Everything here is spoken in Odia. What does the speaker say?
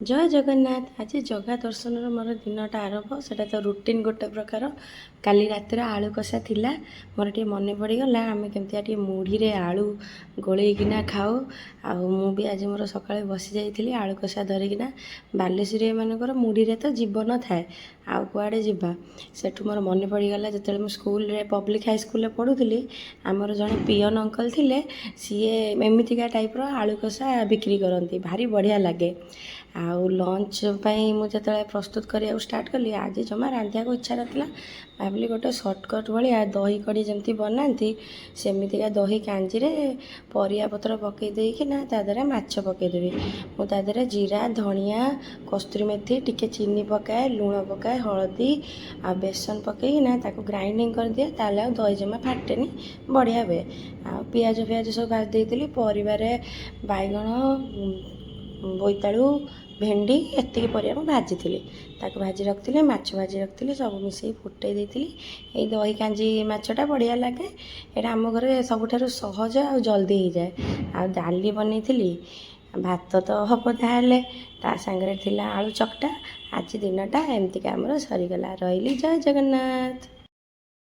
ଜୟ ଜଗନ୍ନାଥ। ଆଜି ଜଗା ଦର୍ଶନର ମୋର ଦିନଟା ଆରମ୍ଭ। ସେଇଟା ତ ରୁଟିନ୍ ଗୋଟେ ପ୍ରକାର। କାଲି ରାତିରେ ଆଳୁ କଷା ଥିଲା, ମୋର ଟିକେ ମନେ ପଡ଼ିଗଲା ଆମେ କେମିତିଆ ଟିକେ ମୁଢ଼ିରେ ଆଳୁ ଗୋଳେଇକିନା ଖାଉ। ଆଉ ମୁଁ ବି ଆଜି ମୋର ସକାଳେ ବସି ଯାଇଥିଲି ଆଳୁ କଷା ଧରିକିନା। ବାଲେଶ୍ୱରୀ ଏମାନଙ୍କର ମୁଢ଼ିରେ ତ ଜୀବନ ଥାଏ, ଆଉ କୁଆଡ଼େ ଯିବା। ସେଠୁ ମୋର ମନେ ପଡ଼ିଗଲା ଯେତେବେଳେ ମୁଁ ସ୍କୁଲରେ ପବ୍ଲିକ୍ ହାଇସ୍କୁଲରେ ପଢ଼ୁଥିଲି, ଆମର ଜଣେ ପିଅନ ଅଙ୍କଲ୍ ଥିଲେ। ସିଏ ଏମିତିକା ଟାଇପ୍ର ଆଳୁ କଷା ବିକ୍ରି କରନ୍ତି, ଭାରି ବଢ଼ିଆ ଲାଗେ। ଆଉ ଲଞ୍ଚ ପାଇଁ ମୁଁ ଯେତେବେଳେ ପ୍ରସ୍ତୁତ କରିବାକୁ ଷ୍ଟାର୍ଟ କଲି, ଆଜି ଜମା ରାନ୍ଧିବାକୁ ଇଚ୍ଛା ନଥିଲା। ଭାବିଲି ଗୋଟେ ସର୍ଟକଟ୍ ଭଳିଆ ଦହି କଡ଼ି ଯେମିତି ବନାନ୍ତି ସେମିତିକା ଦହି କାଞ୍ଜିରେ ପରିବା ପତ୍ର ପକାଇ ଦେଇକିନା ତା ଦେହରେ ମାଛ ପକାଇଦେବି। ମୁଁ ତା ଦେହରେ ଜିରା, ଧଣିଆ, କସ୍ତୁରୀ ମେଥି, ଟିକେ ଚିନି ପକାଏ, ଲୁଣ ପକାଏ, ହଳଦୀ ଆଉ ବେସନ ପକାଇକିନା ତାକୁ ଗ୍ରାଇଣ୍ଡିଙ୍ଗ କରିଦିଏ। ତାହେଲେ ଆଉ ଦହି ଜମା ଫାଟେନି, ବଢ଼ିଆ ହୁଏ। ଆଉ ପିଆଜ ସବୁ ଭାଜି ଦେଇଥିଲି। ପରିବାରେ ବାଇଗଣ, ବୋଇତାଳୁ, ଭେଣ୍ଡି ଏତିକି ପରିବା ମୁଁ ଭାଜିଥିଲି। ତାକୁ ଭାଜି ରଖିଥିଲି, ମାଛ ଭାଜି ରଖିଥିଲି, ସବୁ ମିଶାଇ ଫୁଟାଇ ଦେଇଥିଲି। ଏଇ ଦହି କାଞ୍ଜି ମାଛଟା ବଢ଼ିଆ ଲାଗେ। ଏଇଟା ଆମ ଘରେ ସବୁଠାରୁ ସହଜ ଆଉ ଜଲ୍ଦି ହେଇଯାଏ। ଆଉ ଡାଲି ବନେଇଥିଲି, ଭାତ ତ ହବ ତାହେଲେ, ତା ସାଙ୍ଗରେ ଥିଲା ଆଳୁ ଚକଟା। ଆଜି ଦିନଟା ଏମିତିକା ଆମର ସରିଗଲା। ରହିଲି, ଜୟ ଜଗନ୍ନାଥ।